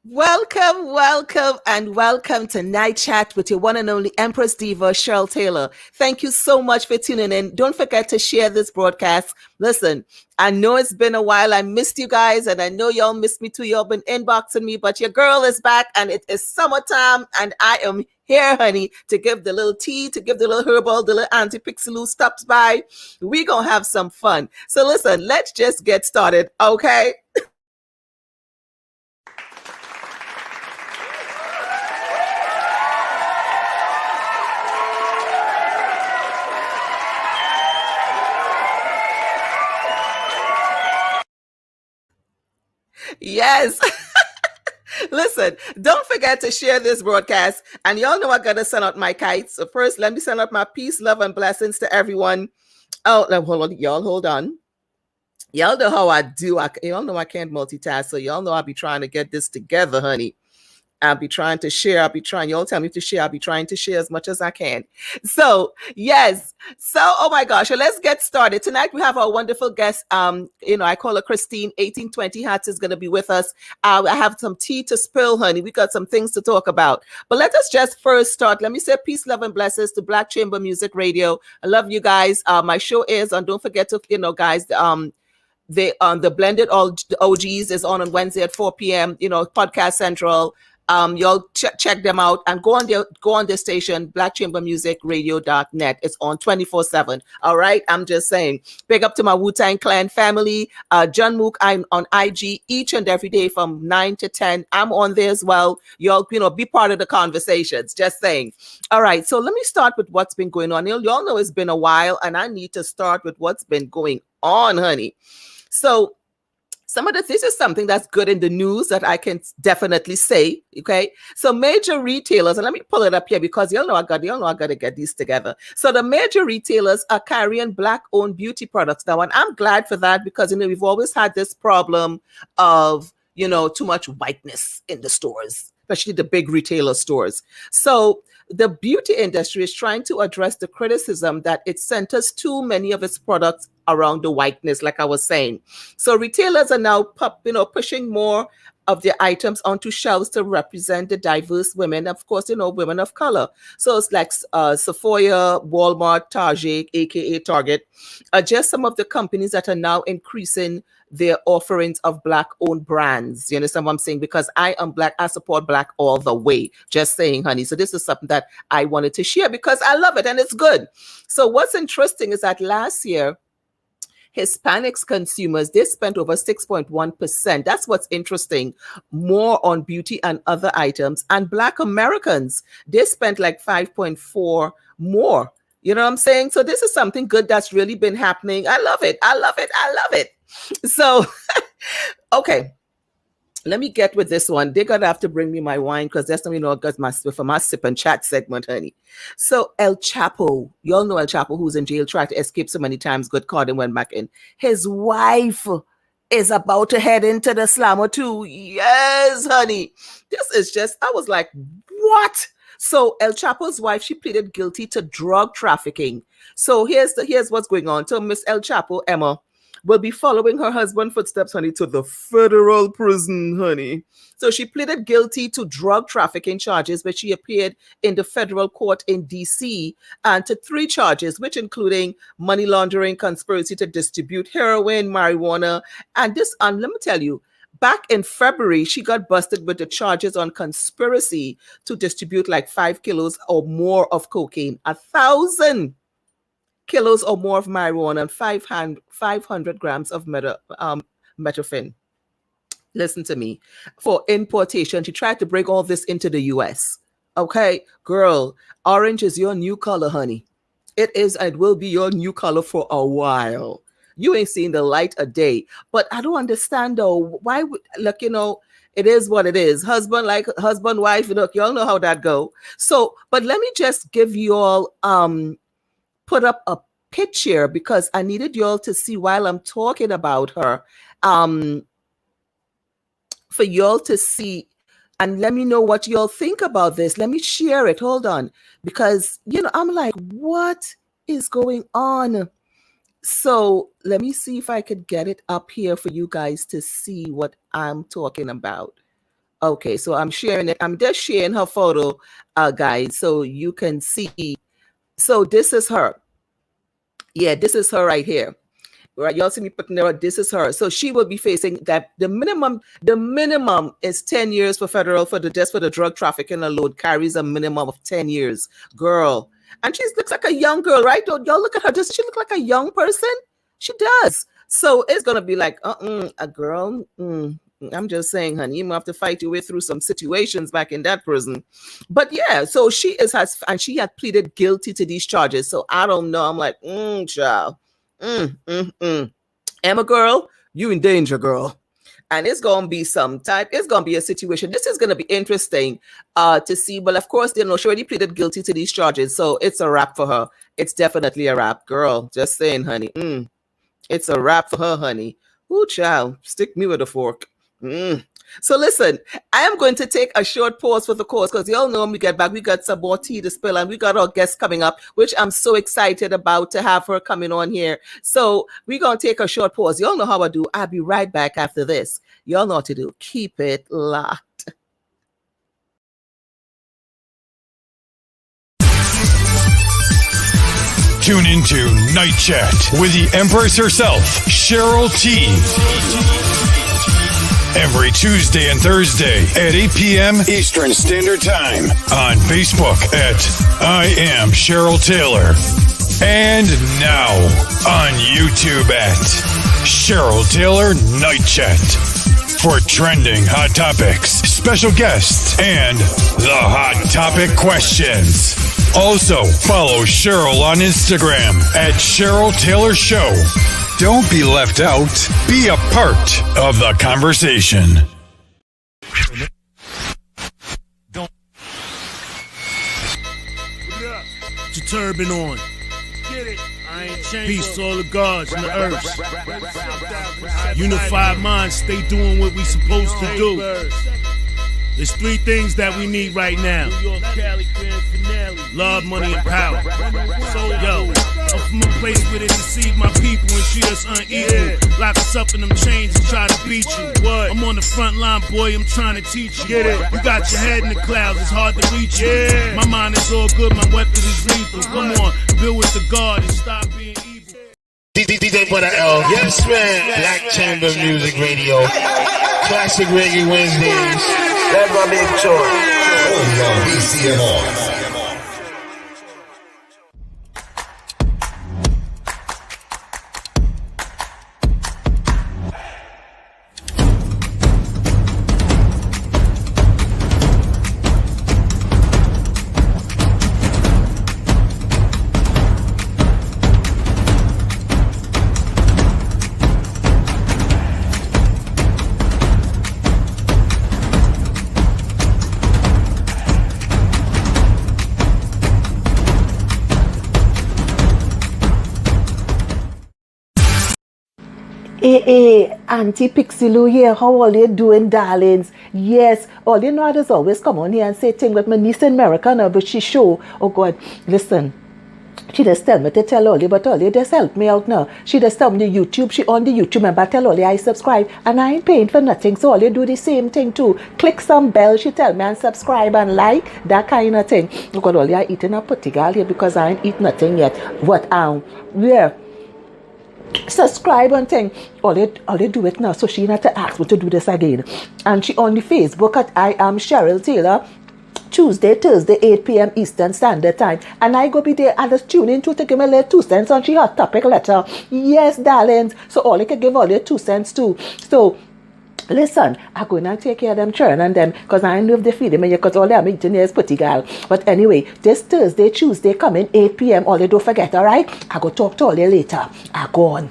And welcome to Night Chat with your one and only Empress Diva, Cheryl Taylor. Thank you so much for tuning in. Don't forget to share this broadcast. Listen, I know it's been a while. I missed you guys, and I know y'all missed me too. Y'all been inboxing me, but your girl is back, and it is summertime, and I am here, honey, to give the little tea, to give the little herbal, the little Aunty Pixieloo stops by. We gonna have some fun. So listen, let's just get started, okay? Yes. Listen, don't forget to share this broadcast. And y'all know I gotta send out my kites. So first, let me send out my peace, love, and blessings to everyone. Oh, now, hold on, y'all, hold on. Y'all know how I do. Y'all know I can't multitask, so y'all know I'll be trying to get this together, honey. I'll be trying to share. I'll be trying. Y'all tell me to share. I'll be trying to share as much as I can. So yes. So oh my gosh. So let's get started. Tonight we have our wonderful guest. I call her Christine. 1820 Hats is going to be with us. I have some tea to spill, honey. We got some things to talk about. But let us just first start. Let me say peace, love, and blessings to Black Chamber Music Radio. I love you guys. My show is on. Don't forget to guys. The blended all OGs is on Wednesday at 4 p.m. Podcast Central. Y'all check them out and go on their station, blackchambermusicradio.net. It's on 24/7. All right. I'm just saying. Big up to my Wu-Tang Clan family. John Mook, I'm on IG each and every day from 9 to 10. I'm on there as well. Y'all, be part of the conversations. Just saying. All right. So let me start with what's been going on. Y'all know it's been a while, and I need to start with what's been going on, honey. So this is something that's good in the news that I can definitely say. Okay. So major retailers, and let me pull it up here because y'all know I got to get these together. So the major retailers are carrying Black owned beauty products now. And I'm glad for that because, we've always had this problem of, too much whiteness in the stores, especially the big retailer stores. So the beauty industry is trying to address the criticism that it centers too many of its products around the whiteness, like I was saying. So retailers are now pushing more of their items onto shelves to represent the diverse women, of course, women of color. So it's like Sephora, Walmart, Target, aka Target, are just some of the companies that are now increasing their offerings of Black owned brands. You understand what I'm saying? Because I am Black, I support Black all the way. Just saying, honey. So this is something that I wanted to share because I love it and it's good. So what's interesting is that last year, Hispanics consumers, they spent over 6.1%. That's what's interesting, more on beauty and other items. And Black Americans, they spent like 5.4 more. You know what I'm saying? So this is something good that's really been happening. I love it. I love it. I love it. So, okay. Let me get with this one. They're gonna have to bring me my wine because that's for my sip and chat segment, honey. So El Chapo, y'all know El Chapo, who's in jail, tried to escape so many times, got caught and went back in. His wife is about to head into the slammer too. Yes, honey. This is just, I was like, what? So El Chapo's wife, she pleaded guilty to drug trafficking. So here's what's going on. So Miss El Chapo, Emma, will be following her husband's footsteps, honey, to the federal prison, honey. So she pleaded guilty to drug trafficking charges, which she appeared in the federal court in D.C., and to 3 charges, which including money laundering, conspiracy to distribute heroin, marijuana, and let me tell you, back in February, she got busted with the charges on conspiracy to distribute like 5 kilos or more of cocaine, 1,000 kilos or more of marijuana, and 500 grams of methamphetamine. Listen to me. For importation, she tried to bring all this into the U.S. Okay, girl, orange is your new color, honey. It is and will be your new color for a while. You ain't seen the light a day. But I don't understand though. Why would it is what it is. Husband, wife, look, y'all know how that go. So, but let me just give you all put up a picture because I needed y'all to see while I'm talking about her, for y'all to see and let me know what y'all think about this. Let me share it. Hold on. Because, I'm like, what is going on? So let me see if I could get it up here for you guys to see what I'm talking about. Okay, so I'm sharing it. I'm just sharing her photo, guys, so you can see. So this is her. Yeah, this is her right here. Right, y'all see me putting there. This is her. So she will be facing that. The minimum is 10 years for federal for the drug trafficking alone carries a minimum of 10 years, girl. And she looks like a young girl, right? Don't y'all look at her? Does she look like a young person? She does. So it's gonna be like, a girl. I'm just saying, honey, you might have to fight your way through some situations back in that prison. But yeah, so she had pleaded guilty to these charges. So I don't know. I'm like, child. Emma, girl, you in danger, girl. And it's gonna be it's gonna be a situation. This is gonna be interesting to see. But of course, she already pleaded guilty to these charges, so it's a wrap for her. It's definitely a wrap, girl. Just saying, honey. It's a wrap for her, honey. Ooh, child, stick me with a fork. So listen, I am going to take a short pause for the course because y'all know when we get back, we got some more tea to spill and we got our guest coming up, which I'm so excited about to have her coming on here. So we're going to take a short pause. Y'all know how I do. I'll be right back after this. Y'all know what to do. Keep it locked. Tune into Night Chat with the Empress herself, Cheryl T. Every Tuesday and Thursday at 8 p.m. Eastern Standard Time on Facebook at I Am Cheryl Taylor. And now on YouTube at Cheryl Taylor Night Chat. For trending hot topics, special guests, and the hot topic questions. Also, follow Cheryl on Instagram at Cheryl Taylor Show. Don't be left out. Be a part of the conversation. Don't. Put your turban on. Get it. I ain't changed. Peace to all the gods and the earth. Unified minds, stay doing what we supposed to do. There's three things that we need right now. Love, money, and power. So, yo, I'm from a place where they deceive my people and treat us unequal. Lock us up in them chains and try to beat you. I'm on the front line, boy, I'm trying to teach you. Get it? You got your head in the clouds, it's hard to reach you. My mind is all good, my weapon is lethal. Come on, build with the guard and stop being evil. DJ Butter L. Yes, man. Black Chamber Music Radio. Classic Reggae Wednesdays. That's my big choice. Only on BCMR. Hey, Aunty Pixieloo here. How are you doing, darlings? Yes, all you know is always come on here and say things with my niece in America now, but she show. Oh God, listen. She just tell me to tell Ollie, but Ollie just help me out now. She just tell me the YouTube, she on the YouTube, and I tell Ollie I subscribe, and I ain't paying for nothing, so Ollie do the same thing too. Click some bell, she tell me, and subscribe and like, that kind of thing. Because Ollie I eating a putty girl here because I ain't eat nothing yet. What, yeah. Subscribe and thing. All they do it now, so she not to ask me to do this again. And she on the Facebook at I Am Cheryl Taylor. Tuesday, Thursday, 8 p.m. Eastern Standard Time. And I go be there and just tune in to give me a little 2 cents on she hot topic letter. Yes, darlings. So all I can give all your 2 cents too. So listen, I'm going to take care of them children and them because I know if they feed them because all I'm eating is putty girl. But anyway, this Thursday, Tuesday coming 8 p.m. All you don't forget, all right? I go talk to all you later. I go on.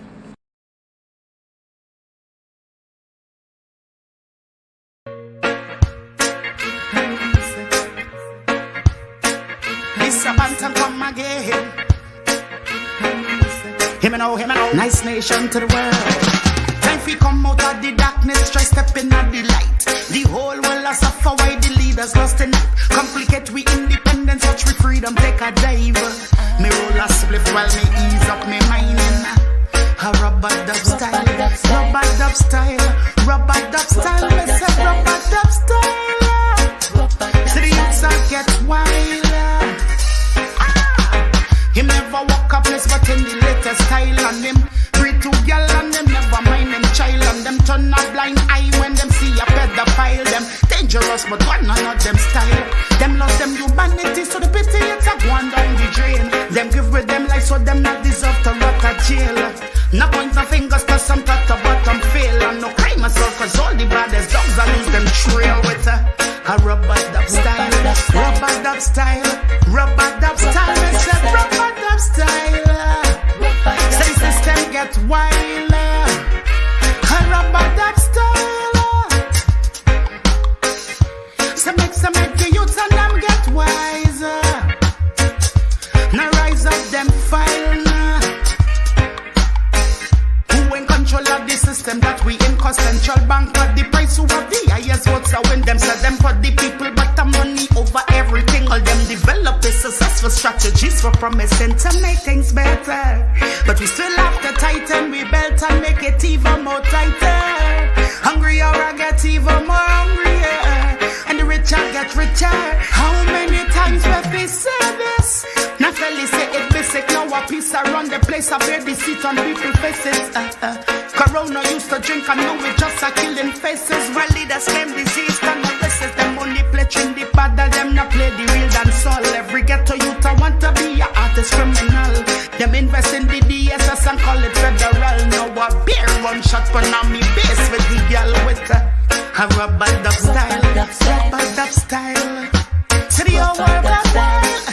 Him and oh, nice nation to the world. Time we come out of the darkness, try step in at the light. The whole world has suffer while the leaders lost in it. Complicate we independence, watch we freedom take a dive. Me roll a spliff while me ease up me mining. A rubber dub style, rubber dub style, rubber dub style. Me say rubber dub style. on him. Breed to girl and them never mind them child. And them turn a blind eye when them see a pedophile. Them dangerous but one of them style. Them lost them humanity so the pity it's a going down the drain. Them give with them life so them not deserve to rot a jail. No point the fingers cause some cut a bottom fail. And no crime myself cause all the baddest dogs I lose them trail with a rubber dub style. Rubber dub style. Rubber dub style. It's a rubber dub style. Say system get wild. A rubber dub style. Some make the youths and them get wiser. Now rise up them file. Who in control of the system that we in cause central bank of the price who have the highest votes are when them say them for the people but the money over everything. All them develop the successful strategies for promising to make things better. But we still have to tighten we belt and make it even more tighter. Hungry or I get even more hungrier. And the richer get richer. How many times will we say this? Now Felly say it basic. Now a piece around the place. I bear the seat on people's faces. Corona used to drink and now we just are killing faces. While leaders claim disease and the rest is them only pledging the paddle. Them not play the real dance all. Every ghetto youth I want to be a artist criminal. Them invest in the DSS and call it federal. Now a beer one shot on me base with the girl with a rubber dub style. Rubber dub style. To the old world gone wild.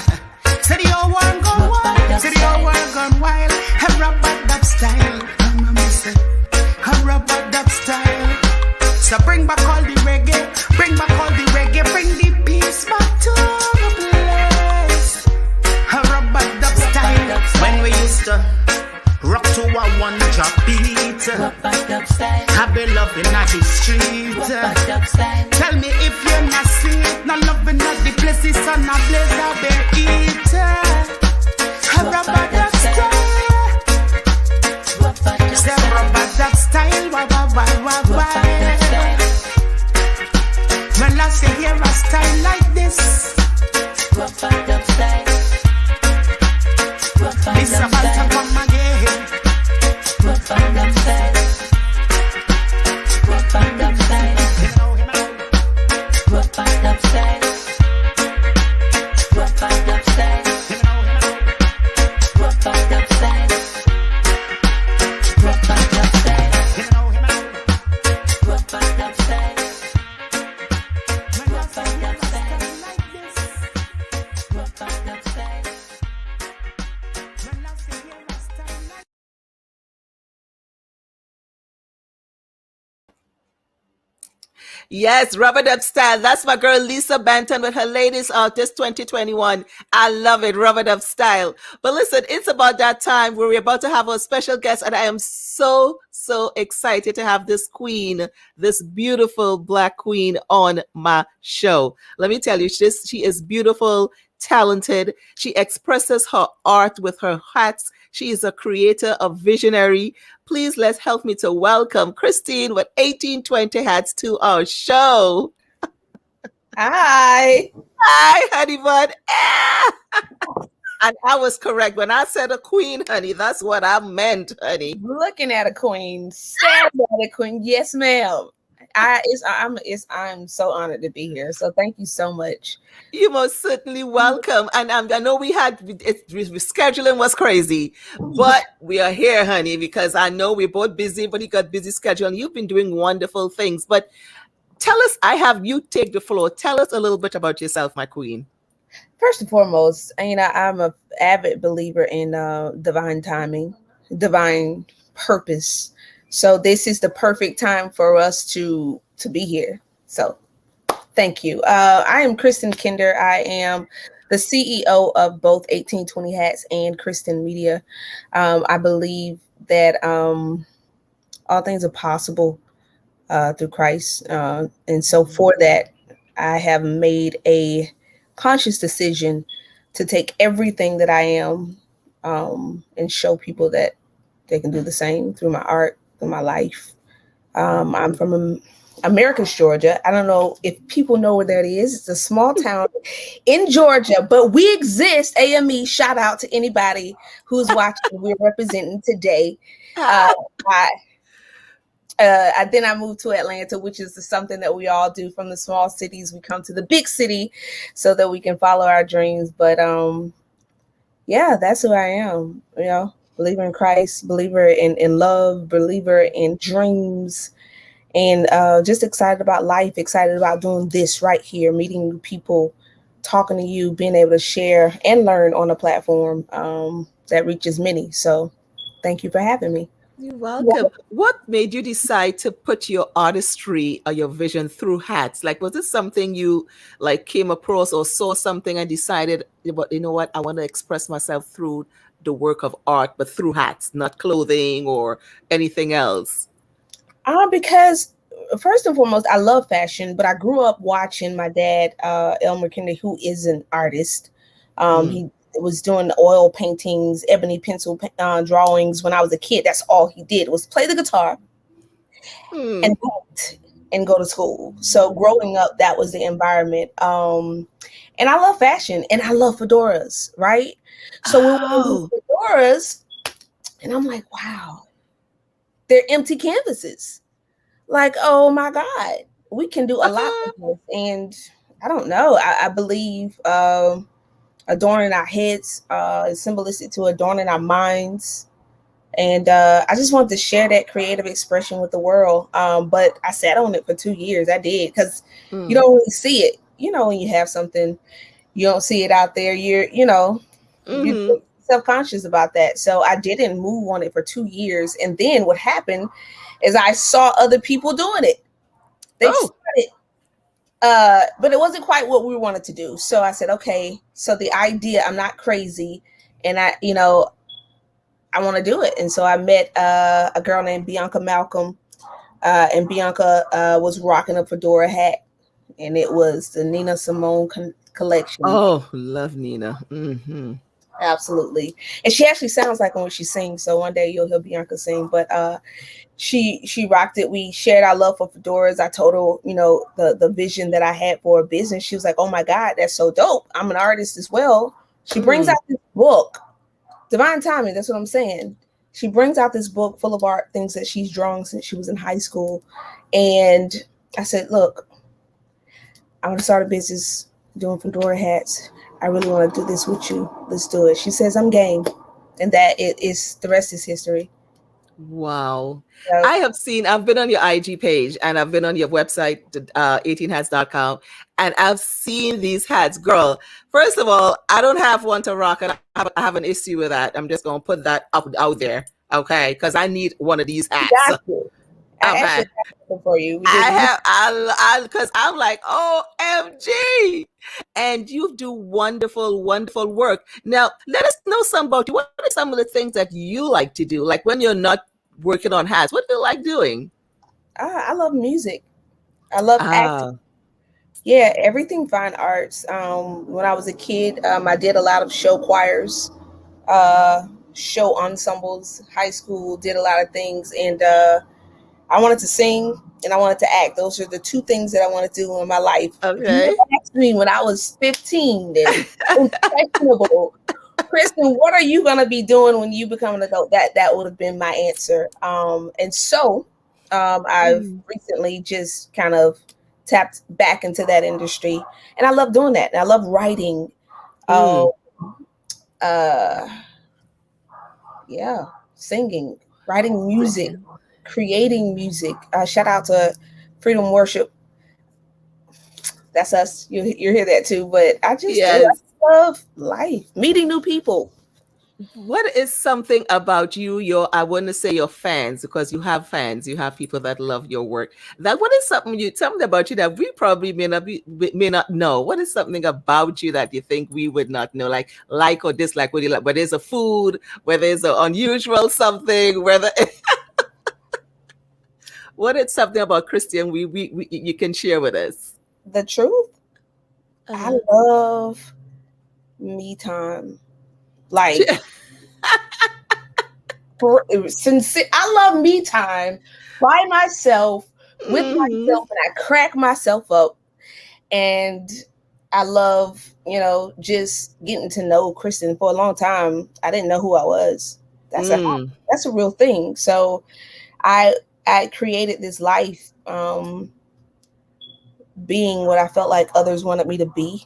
To the old world gone wild. To the old world gone wild. A rubber dub style. A rubber dub style. So bring back all the reggae. Bring back all the reggae. Bring the peace back to the place. A rubber dub style. When we used to rock to a one drop beat. I be loving at the street. Tell me if you're not see it. Not loving at the places on a blaze I bear eat. A rubber dub style. Say rubber dub style. Why? When I say hear a style like this. Rubber dub style. It's about to come again. Rubber dub style. Rubber dub style. Rubber dub style. Rubber dub style. Rubber dub style. Rubber dub style. Rubber dub style. Rubber dub style like this. Rubber dub style. Yes, Rubber Dub Style. That's my girl Lisa Benton with her latest artist 2021. I love it, Rubber Dub Style. But listen, it's about that time where we're about to have a special guest, and I am so excited to have this queen, this beautiful Black queen on my show. Let me tell you, she is beautiful, talented. She expresses her art with her hats. She is a creator, a visionary. Please let's help me to welcome Christine with 1820 Hats to our show. Hi. Hi, honey bun. And I was correct. When I said a queen, honey, that's what I meant, honey. Looking at a queen. Staring at a queen. Yes, ma'am. I'm so honored to be here. So thank you so much. You're most certainly welcome. And I know scheduling was crazy, but we are here, honey, because I know we're both busy, but you got busy schedule and you've been doing wonderful things. But tell us, I have you take the floor. Tell us a little bit about yourself, my queen. First and foremost, I'm an avid believer in divine timing, divine purpose. So this is the perfect time for us to be here. So thank you. I am Kristen Kinder. I am the CEO of both 1820 Hats and Kristen Media. I believe that all things are possible through Christ. And so for that, I have made a conscious decision to take everything that I am and show people that they can do the same through my art, through my life. I'm from Americus, Georgia. I don't know if people know where that is. It's a small town in Georgia, but we exist. AME, shout out to anybody who's watching. We're representing today. Then I moved to Atlanta, which is something that we all do. From the small cities, we come to the big city so that we can follow our dreams. But yeah, that's who I am. You know, believer in Christ, believer in love, believer in dreams, and just excited about life, excited about doing this right here, meeting new people, talking to you, being able to share and learn on a platform that reaches many. So thank you for having me. You're welcome. What made you decide to put your artistry or your vision through hats? Like, was this something you like came across or saw something and decided, but you know what, I want to express myself through the work of art, but through hats, not clothing or anything else? Because first and foremost, I love fashion, but I grew up watching my dad, Elmer Kennedy, who is an artist. He was doing oil paintings, ebony pencil drawings when I was a kid. That's all he did was play the guitar and paint and go to school. So growing up, that was the environment. And I love fashion and I love fedoras, right? So we went to fedoras and I'm like, wow, they're empty canvases. Like, oh my God, we can do a lot with this. And I don't know, I believe adorning our heads is symbolistic to adorning our minds. And I just wanted to share that creative expression with the world. But I sat on it for 2 years. I did, because you don't really see it. You know, when you have something, you don't see it out there. You're self-conscious about that. So I didn't move on it for 2 years. And then what happened is I saw other people doing it. They started. But it wasn't quite what we wanted to do. So I said, okay, so the idea, I'm not crazy. And I want to do it. And so I met a girl named Bianca Malcolm. And Bianca was rocking a fedora hat. And it was the Nina Simone collection. Oh, love Nina. Mm-hmm. Absolutely. And she actually sounds like when she sings. So one day you'll hear Bianca sing. But she rocked it. We shared our love for fedoras. I told her, the vision that I had for a business. She was like, oh my God, that's so dope. I'm an artist as well. She brings out this book, Divine Timing. That's what I'm saying. She brings out this book full of art, things that she's drawn since she was in high school. And I said, look, I want to start a business doing fedora hats. I really want to do this with you. Let's do it. She says, I'm game. And that is the rest is history. Wow. I've been on your IG page and I've been on your website, 18hats.com, and I've seen these hats. Girl, first of all, I don't have one to rock, and I have an issue with that. I'm just going to put that out there, okay? Because I need one of these hats. Exactly. Okay. For you. Because I'm like, OMG. And you do wonderful, wonderful work. Now, let us know some about you. What are some of the things that you like to do? Like when you're not working on hats, what do you like doing? I love music. I love acting. Yeah, everything fine arts. When I was a kid, I did a lot of show choirs, show ensembles, high school, did a lot of things. And I wanted to sing and I wanted to act. Those are the two things that I wanted to do in my life. Okay. You asked me when I was 15, questionable. Kristen, what are you going to be doing when you become an adult? That would have been my answer. And so I've recently just kind of tapped back into that industry. And I love doing that. And I love writing. Singing, writing music. Creating music. Shout out to Freedom Worship. That's us. You hear that too. But I just love life, meeting new people. What is something about you, I wouldn't say your fans, because you have fans, you have people that love your work. What is something about you that we probably may not know? What is something about you that you think we would not know, like or dislike? What do you like? Whether it's a food, whether it's an unusual something, whether what is something about Christian you can share with us? The truth. I love me time. Like sincere. I love me time by myself with myself, and I crack myself up. And I love, just getting to know Kristen. For a long time, I didn't know who I was. That's a real thing. So I created this life, being what I felt like others wanted me to be.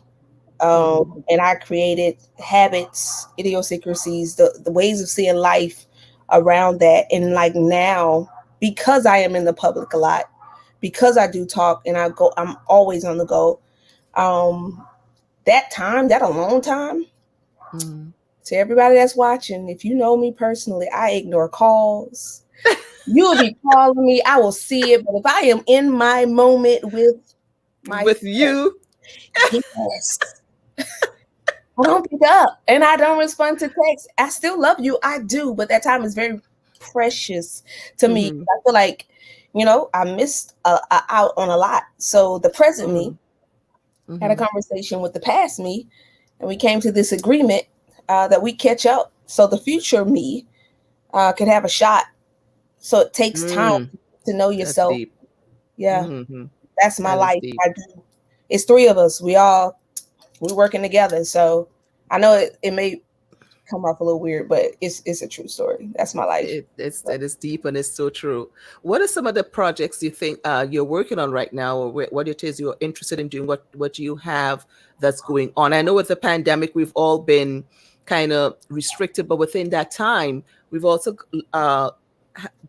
And I created habits, idiosyncrasies, the ways of seeing life around that. And like now, because I am in the public a lot, because I do talk and I'm always on the go. That alone time, to everybody that's watching, if you know me personally, I ignore calls. You'll be calling me, I will see it, but if I am in my moment with you, yes, I don't pick up and I don't respond to text. I still love you, I do, but that time is very precious to me. I feel like, I missed out on a lot. So the present me had a conversation with the past me, and we came to this agreement that we catch up so the future me could have a shot. So it takes time to know yourself. Yeah, that's my life. I do. It's three of us. We're working together. So I know it may come off a little weird, but it's a true story. That's my life. It is deep and it's so true. What are some of the projects you think you're working on right now, or what it is you're interested in doing? What you have that's going on? I know with the pandemic, we've all been kind of restricted, but within that time, we've also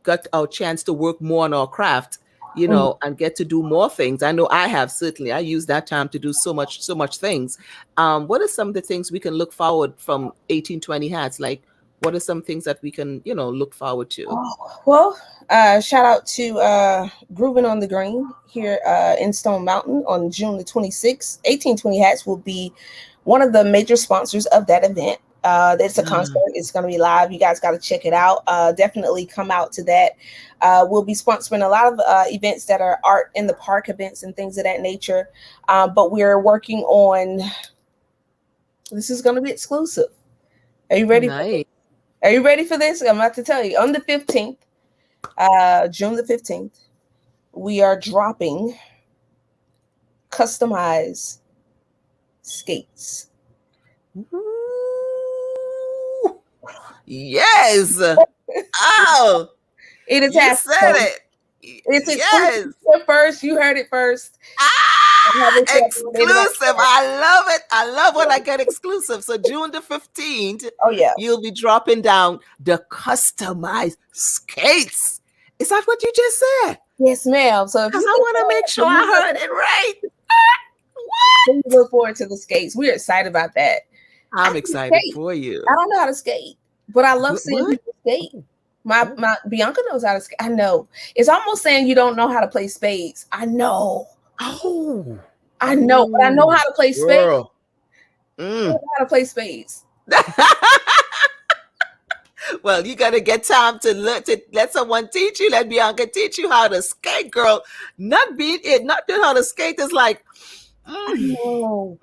got our chance to work more on our craft, and get to do more things. I know I have, certainly. I use that time to do so much things. What are some of the things we can look forward from 1820 Hats? Like, what are some things that we can, look forward to? Well, shout out to Grooving on the Green here in Stone Mountain on June the 26th. 1820 Hats will be one of the major sponsors of that event. It's a concert. It's going to be live. You guys got to check it out. Definitely come out to that. We'll be sponsoring a lot of events that are art in the park events and things of that nature. But we're working on, this is going to be exclusive. Are you ready? Nice. Are you ready for this? I'm about to tell you. On the 15th, June the 15th, we are dropping customized skates. Yes. Oh, it is. You said it. It's exclusive first. You heard it first. Exclusive. I love it. I love when I get exclusive. So June the 15th. Oh yeah. You'll be dropping down the customized skates. Is that what you just said? Yes, ma'am. So because I want to make sure I heard it right. What? We look forward to the skates. We're excited about that. I'm excited for you. I don't know how to skate, but I love seeing people skate. My Bianca knows how to skate. I know. It's almost saying you don't know how to play spades. I know. Oh, I know, but I know how to play spades. I know how to play spades. Well, you gotta get time to let someone teach you. Let Bianca teach you how to skate, girl. Not doing how to skate is like. I know.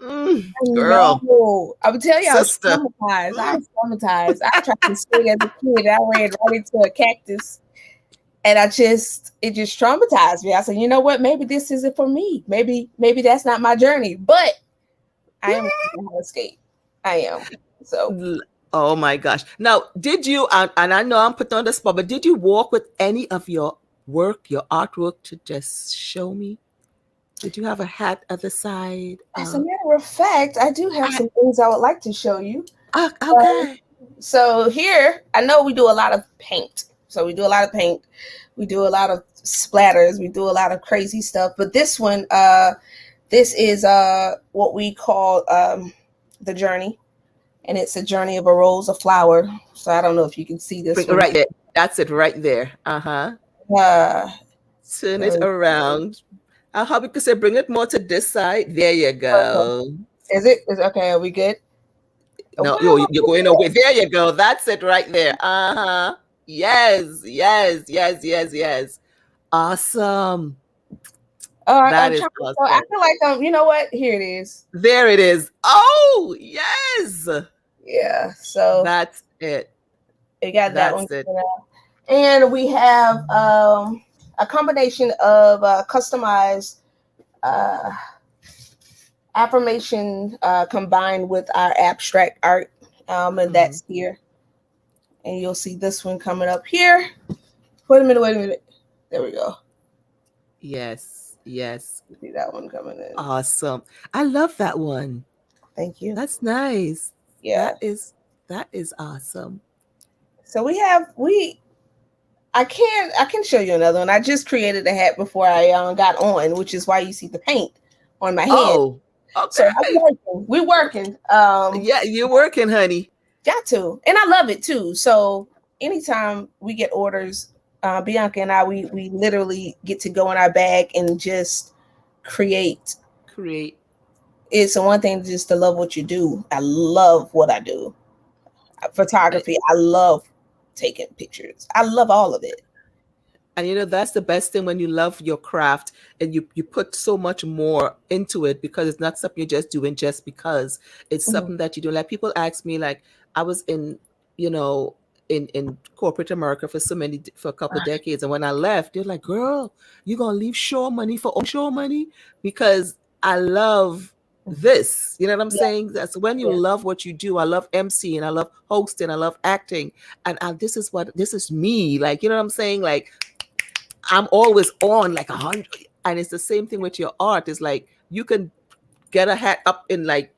Girl. No. I would tell you, I was traumatized. I tried to skate as a kid. I ran right into a cactus. And it just traumatized me. I said, you know what? Maybe this isn't for me. Maybe that's not my journey. But I am learning how to skate. I am. So. Oh my gosh. Now, did you, and I know I'm put on the spot, but did you walk with any of your work, your artwork, to just show me? Did you have a hat at the side? As a matter of fact, I do have some things I would like to show you. Okay. So here, I know we do a lot of paint. So we do a lot of paint. We do a lot of splatters. We do a lot of crazy stuff. But this one, this is what we call the journey. And it's a journey of a rose, a flower. So I don't know if you can see this one. Right there. That's it right there. Turn it around. I'll help you to say bring it more to this side. There you go. Is it? Okay, are we good? No, you're going away. There you go. That's it right there. Yes. Awesome. That is awesome. So I feel like you know what? Here it is. There it is. Oh, yes. Yeah. So that's it. We got that one. And we have a combination of customized affirmation combined with our abstract art, and that's here. And you'll see this one coming up here. Wait a minute. There we go. Yes. See that one coming in. Awesome. I love that one. Thank you. That's nice. Yeah. That is awesome. So I can show you another one. I just created a hat before I got on, which is why you see the paint on my head. Oh, okay. So we're working. Yeah, you're working, honey. Got to. And I love it too. So anytime we get orders, Bianca and I, we literally get to go in our bag and just create. It's the one thing just to love what you do. I love what I do. Photography. I love taking pictures. I love all of it. And that's the best thing when you love your craft and you put so much more into it, because it's not something you're just doing just because. It's something that you do. Like, people ask me, like, I was in corporate America for a couple of decades, and when I left, they're like, girl, you gonna leave show money for show money? Because I love this. You know what I'm saying? That's when you love what you do. I love emceeing, I love hosting, I love acting, and this is me. Like, you know what I'm saying? Like, I'm always on like 100. And it's the same thing with your art. It's like you can get a hat up in like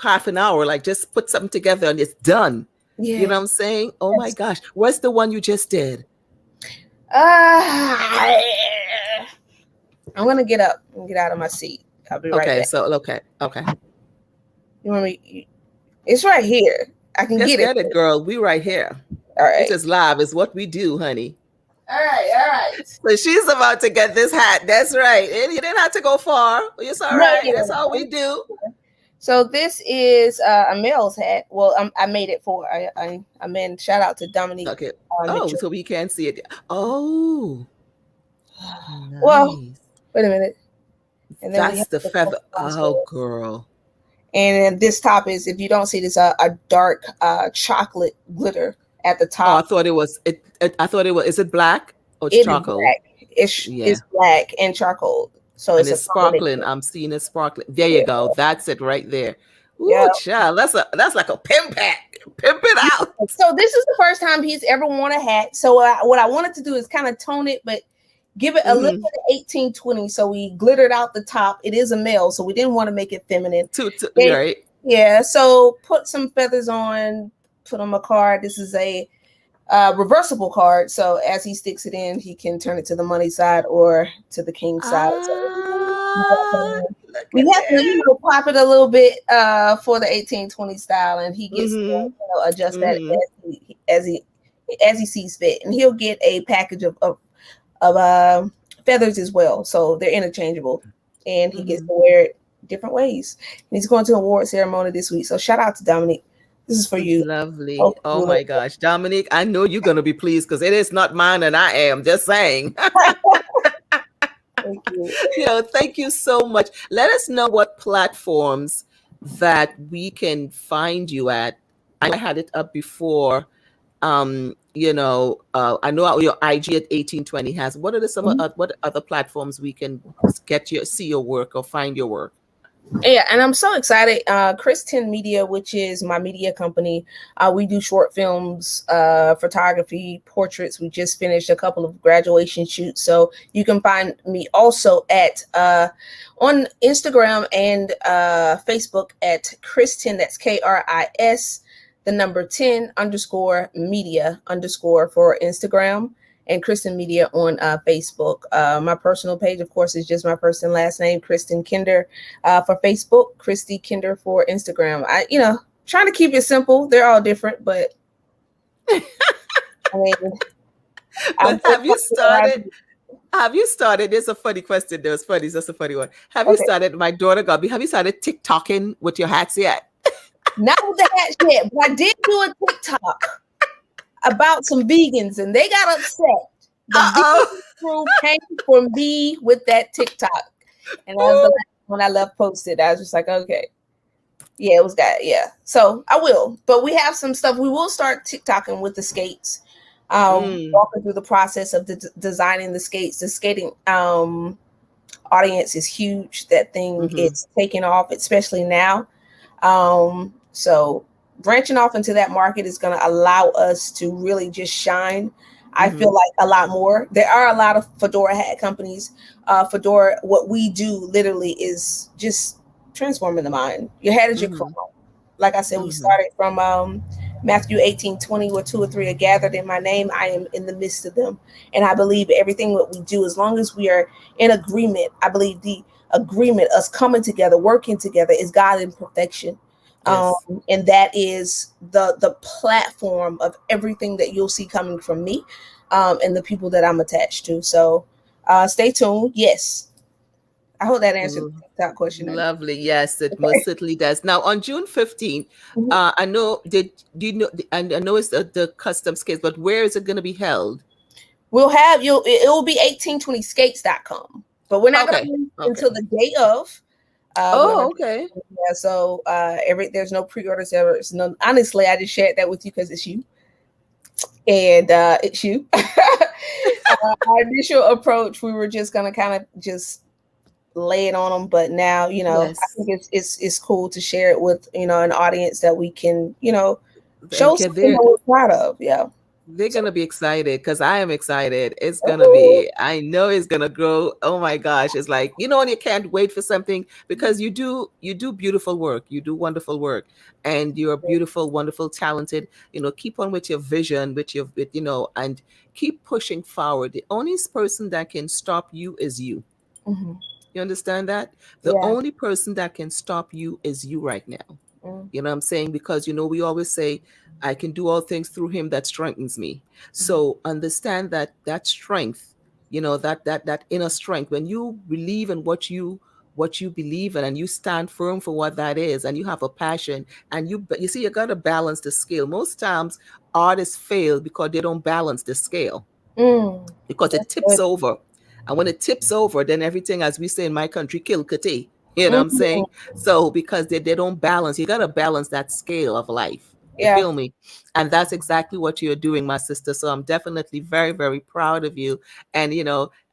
half an hour, like just put something together and it's done. Yeah. You know what I'm saying? Oh my gosh. What's the one you just did? I'm gonna get up and get out of my seat. I'll be right back. Okay. You want me? It's right here. I can just get it, girl. We right here. All right. It's just live. It's what we do, honey. All right. So she's about to get this hat. That's right. And you didn't have to go far. It's all right. That's all we do. So this is a male's hat. Well, I made it for. I mean, shout out to Dominique. Okay. So we can't see it. Oh. Nice. Well, wait a minute. And then that's the feather. Oh, girl. And then this top is, if you don't see this, a dark chocolate glitter at the top. Oh, I thought it was. Is it black or it's charcoal? It's black and charcoal. So it's sparkling. I'm seeing it sparkling. There you go. That's it right there. Ooh, child. That's like a pimp hat. Pimp it out. So this is the first time he's ever worn a hat. So what I wanted to do is kind of tone it, but give it a little bit of 1820. So we glittered out the top. It is a male, so we didn't want to make it feminine. Right. Yeah. So put some feathers on. Put on a card. This is a reversible card. So as he sticks it in, he can turn it to the money side or to the king side. We have to pop it a little bit for the 1820 style, and he gets to adjust that as he sees fit, and he'll get a package of feathers as well. So they're interchangeable, and he gets to wear it different ways. And he's going to an award ceremony this week. So shout out to Dominique. This is for you. Lovely. Oh my gosh. Dominique, I know you're going to be pleased because it is not mine and I am. Just saying. Thank you. Thank you so much. Let us know what platforms that we can find you at. I had it up before. I know your IG at 1820 has. What are what other platforms we can see your work or find your work? Yeah, and I'm so excited. Kristen Media, which is my media company, we do short films, photography, portraits. We just finished a couple of graduation shoots, so you can find me also at on Instagram and Facebook at Kristen. That's KRIS, the number 10_media_ for Instagram. And Kristen Media on Facebook. My personal page, of course, is just my first and last name, Kristen Kinder, for Facebook, Christy Kinder for Instagram. Trying to keep it simple. They're all different, but I mean, have you started? Have you started? There's a funny question. There's funny. That's a funny one. Have you started? My daughter have you started TikToking with your hats yet? Not with the hats yet, but I did do a TikTok about some vegans, and they got upset. The vegan crew came for me with that TikTok, and that was the last one I left posted. I was just like, okay, yeah, it was got, yeah. So I will, but we have some stuff. We will start TikToking with the skates. Walking through the process of designing the skates. The skating audience is huge. That thing is taking off, especially now. So branching off into that market is going to allow us to really just shine. I feel like a lot more. There are a lot of fedora hat companies. Fedora, what we do literally is just transforming the mind. Your hat is your crown. Like I said, we started from Matthew 18:20, where 2 or 3 are gathered in my name, I am in the midst of them. And I believe everything that we do, as long as we are in agreement, I believe the agreement, us coming together, working together, is God in perfection. Yes. And that is the platform of everything that you'll see coming from me and the people that I'm attached to. So stay tuned. Yes. I hope that answered that question. Lovely. Yes, it most certainly does. Now, on June 15th, I know, do you know, I know it's the custom skates, but where is it going to be held? We'll have it will be 1820skates.com, but we're not going to until the day of. Okay. Yeah, so there's no pre-orders ever. No, honestly, I just shared that with you because it's you, and it's you. Our initial approach, we were just gonna kind of just lay it on them, but now I think it's cool to share it with an audience that we can show something that we're proud of. Yeah. They're going to be excited because I am excited. It's going to be, I know it's going to grow. Oh my gosh. It's like, and you can't wait for something because you do beautiful work. You do wonderful work and you're beautiful, wonderful, talented, keep on with your vision, and keep pushing forward. The only person that can stop you is you. Mm-hmm. You understand that? The only person that can stop you is you right now. You know what I'm saying? Because, we always say, I can do all things through him that strengthens me. So understand that strength, that inner strength, when you believe in what you believe in and you stand firm for what that is, and you have a passion, and you see, you got to balance the scale. Most times artists fail because they don't balance the scale because it tips over. And when it tips over, then everything, as we say in my country, kill kate. You know what I'm saying? So because they don't balance, you got to balance that scale of life. You feel me? And that's exactly what you're doing, my sister. So I'm definitely very, very proud of you. And,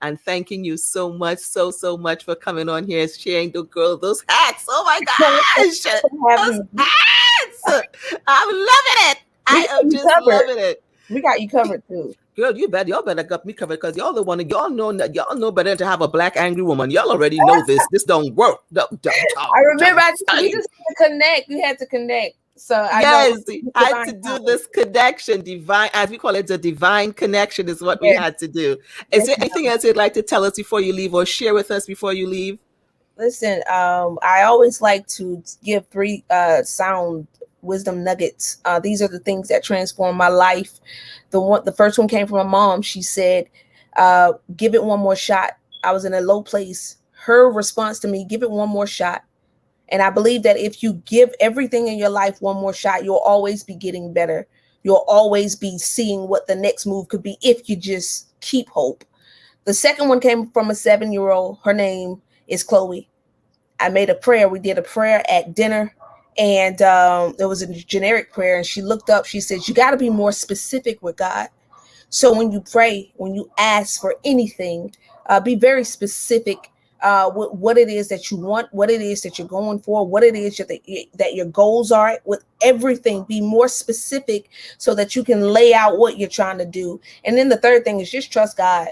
and thanking you so much, so much for coming on here, sharing those hats. Oh my gosh. Those hats. I'm loving it. I am just loving it. We got you covered too. Girl, y'all better got me covered because y'all know better than to have a black angry woman. Y'all already know this. This don't work. Don't talk. I remember we just had to connect. We had to connect. So I had to do this connection, divine, as we call it, the divine connection is what we had to do. Is there anything else you'd like to tell us before you leave, or share with us before you leave? Listen, I always like to give 3 sound wisdom nuggets. These are the things that transform my life. The first one came from my mom. She said, give it one more shot. I was in a low place. Her response to me, give it one more shot. And I believe that if you give everything in your life one more shot, you'll always be getting better. You'll always be seeing what the next move could be if you just keep hope. The second one came from a 7-year-old. Her name is Chloe. I made a prayer. We did a prayer at dinner, and it was a generic prayer. And she looked up. She said, you got to be more specific with God. So when you pray, when you ask for anything, be very specific. What it is that you want, what it is that you're going for, what it is that your goals are. With everything, be more specific so that you can lay out what you're trying to do. And then the third thing is just trust God.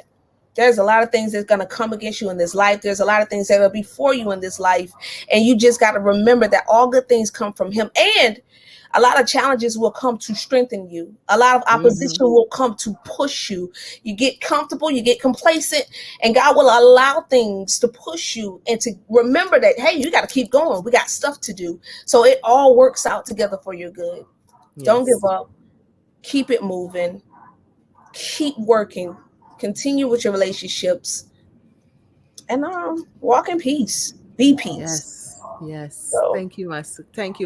There's a lot of things that's going to come against you in this life. There's a lot of things that will be for you in this life. And you just got to remember that all good things come from him. And a lot of challenges will come to strengthen you. A lot of opposition will come to push you. You get comfortable, you get complacent, and God will allow things to push you and to remember that, hey, you got to keep going. We got stuff to do. So it all works out together for your good. Yes. Don't give up. Keep it moving. Keep working. Continue with your relationships. And walk in peace. Be peace. Yes. So. Thank you,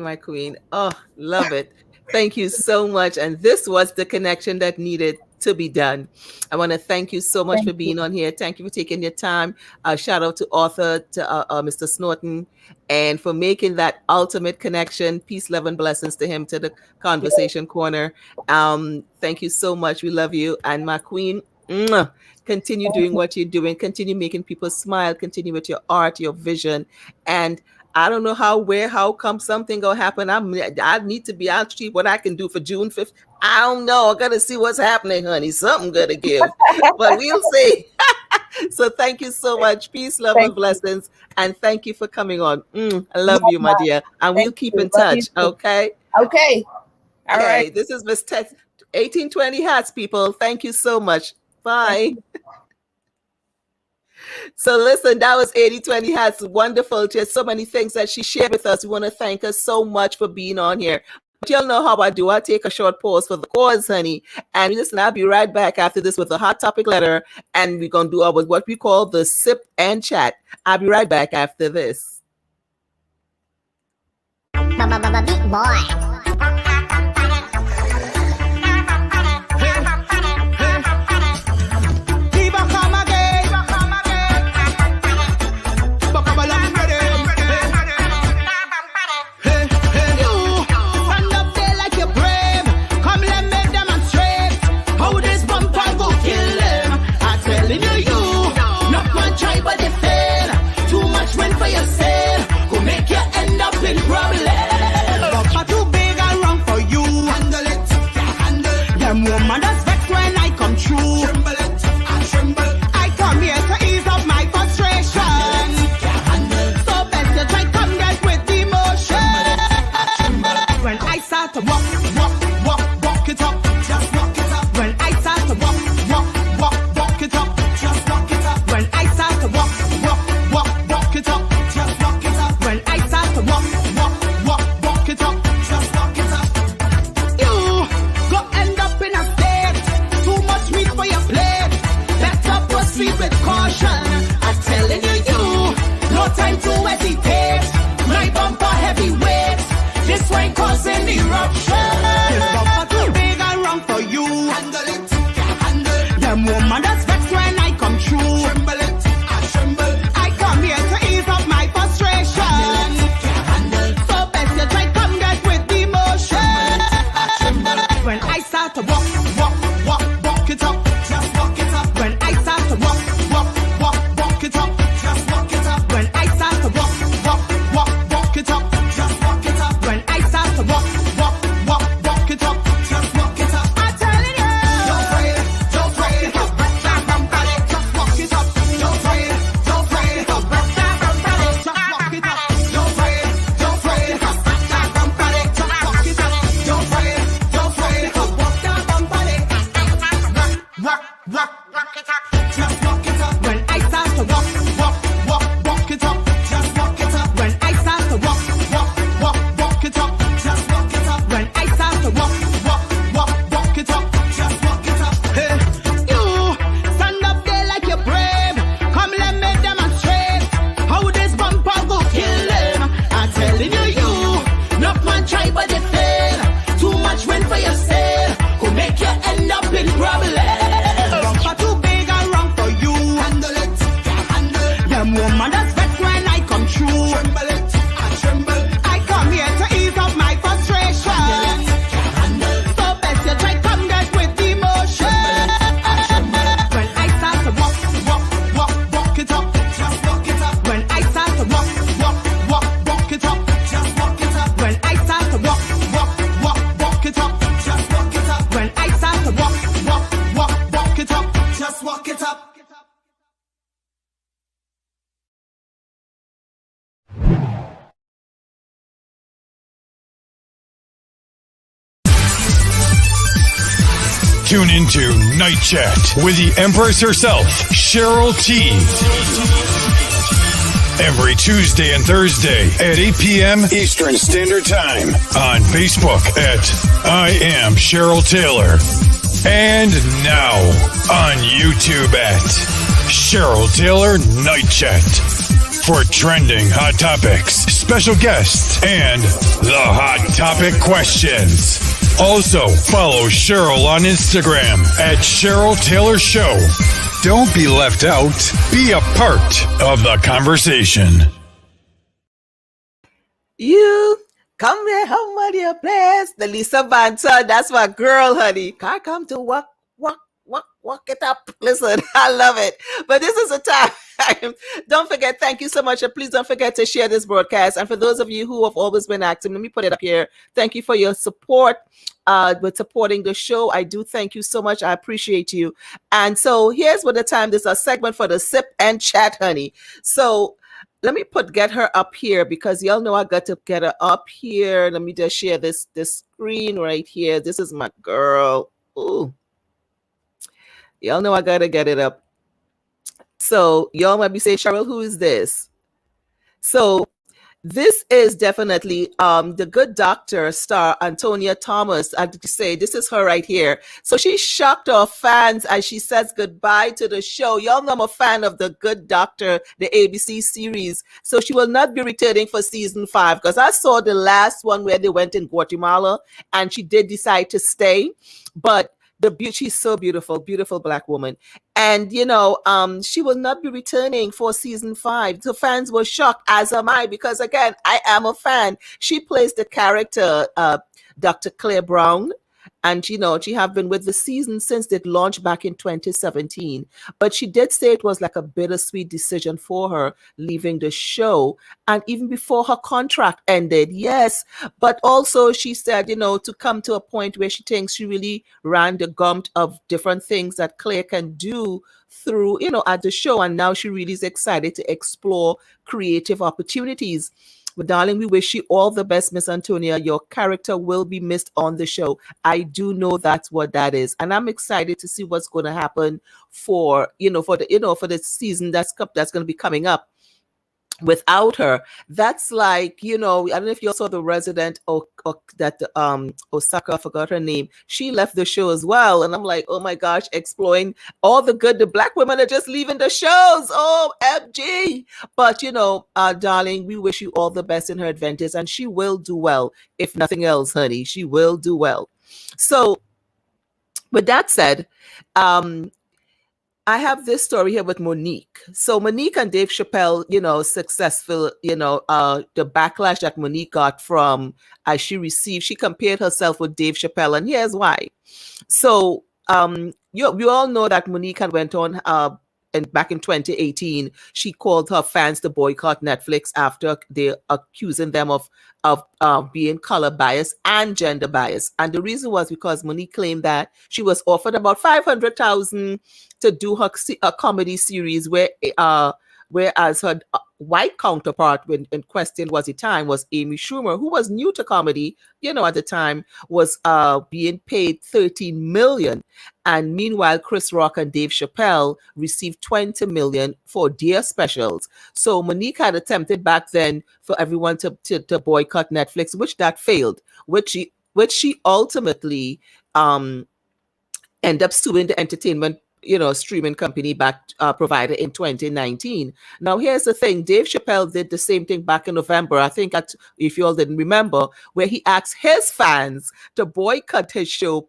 my queen. Oh, love it. Thank you so much. And this was the connection that needed to be done. I want to thank you so much for being on here. Thank you for taking your time. Shout out to author, to Mr. Snorton, and for making that ultimate connection. Peace, love, and blessings to him, to the Conversation Corner. Thank you so much. We love you. And my queen, continue doing what you're doing. Continue making people smile. Continue with your art, your vision. And I don't know how come something gonna happen. I'll see what I can do for June 5th. I don't know. I gotta see what's happening, honey. Something gonna give, but we'll see. So thank you so much. Peace, love, and blessings. And thank you for coming on. I love you, my dear. And we'll keep in touch. Okay. Okay. All right. This is Miss 1820 Hats, people. Thank you so much. Bye. So listen, that was 8020 Hats. Wonderful. Just so many things that she shared with us. We want to thank her so much for being on here. But y'all know how I do. I take a short pause for the cause, honey. And listen, I'll be right back after this with a hot topic letter. And we're going to do what we call the sip and chat. I'll be right back after this. Big boy. Tune into Night Chat with the Empress herself, Cheryl T. Every Tuesday and Thursday at 8 p.m. Eastern Standard Time on Facebook at I Am Cheryl Taylor. And now on YouTube at Cheryl Taylor Night Chat. For trending hot topics, special guests, and the hot topic questions. Also, follow Cheryl on Instagram at Cheryl Taylor Show. Don't be left out. Be a part of the conversation. You come here, home of your place. The Lisa Banter, that's my girl, honey. Can't come to walk it up. Listen, I love it. But this is a time. Don't forget, thank you so much. And please don't forget to share this broadcast. And for those of you who have always been active, let me put it up here. Thank you for your support with supporting the show. I do thank you so much. I appreciate you. And so here's what the time. This is a segment for the sip and chat, honey. So let me get her up here because y'all know I got to get her up here. Let me just share this screen right here. This is my girl. Ooh. Y'all know I got to get it up. So y'all might be saying, Cheryl, who is this? So this is definitely the Good Doctor star, Antonia Thomas. I have to say, this is her right here. So she shocked our fans as she says goodbye to the show. Y'all know I'm a fan of the Good Doctor, the ABC series. So she will not be returning for season 5 because I saw the last one where they went in Guatemala and she did decide to stay. But she's so beautiful, beautiful Black woman. And, she will not be returning for season 5. So fans were shocked, as am I, because, again, I am a fan. She plays the character, Dr. Claire Brown. And, she have been with the season since it launched back in 2017. But she did say it was like a bittersweet decision for her leaving the show. And even before her contract ended, yes. But also she said, to come to a point where she thinks she really ran the gamut of different things that Claire can do through, at the show. And now she really is excited to explore creative opportunities. But darling, we wish you all the best, Miss Antonia. Your character will be missed on the show. I do know that's what that is. And I'm excited to see what's going to happen for the season that's going to be coming up. Without her, that's like, I don't know if you saw the resident Osaka, I forgot her name. She left the show as well. And I'm like, oh my gosh, exploring all the Black women are just leaving the shows. Oh, FG. But, darling, we wish you all the best in her adventures and she will do well. If nothing else, honey, she will do well. So with that said, I have this story here with Monique. So Monique and Dave Chappelle, successful, the backlash that Monique got from as she compared herself with Dave Chappelle. And here's why. So you all know that Monique had went on and back in 2018, she called her fans to boycott Netflix after they accusing them of being color bias and gender bias. And the reason was because Monique claimed that she was offered about $500,000 to do her comedy series whereas her white counterpart in question was Amy Schumer, who was new to comedy, at the time, was being paid $13 million. And meanwhile, Chris Rock and Dave Chappelle received $20 million for their specials. So Monique had attempted back then for everyone to boycott Netflix, which that failed, which she ultimately ended up suing the entertainment streaming company back provider in 2019. Now, here's the thing. Dave Chappelle did the same thing back in November. I think if you all didn't remember, where he asked his fans to boycott his show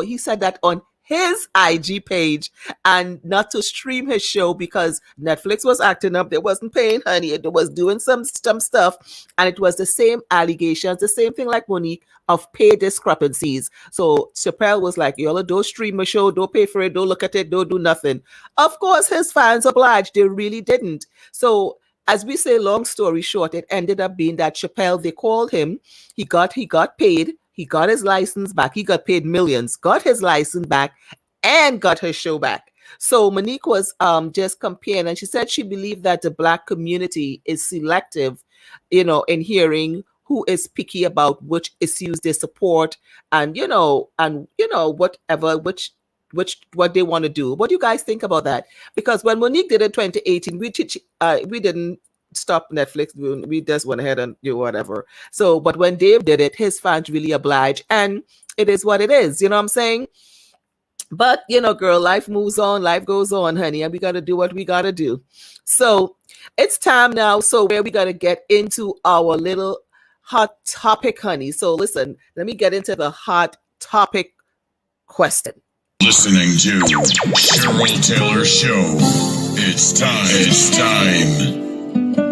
he said that on his IG page and not to stream his show because Netflix was acting up. They wasn't paying, honey. It was doing some stuff. And it was the same allegations, the same thing like Monique of pay discrepancies. So Chappelle was like, y'all don't stream a show, don't pay for it, don't look at it, don't do nothing. Of course, his fans obliged. They really didn't. So as we say, long story short, it ended up being that Chappelle, they called him. He got paid. He got his license back. He got paid millions, got his license back, and got her show back. So Monique was just comparing, and she said she believed that the Black community is selective, in hearing who is picky about which issues they support, and whatever, what they want to do. What do you guys think about that? Because when Monique did it in 2018, we didn't stop Netflix. We just went ahead and do whatever. So, but when Dave did it, his fans really obliged, and it is what it is. You know what I'm saying? But, girl, life moves on, life goes on, honey, and we got to do what we got to do. So it's time now. So where we got to get into our little hot topic, honey. So listen, let me get into the hot topic question. Listening to Cheryl Taylor Show. It's time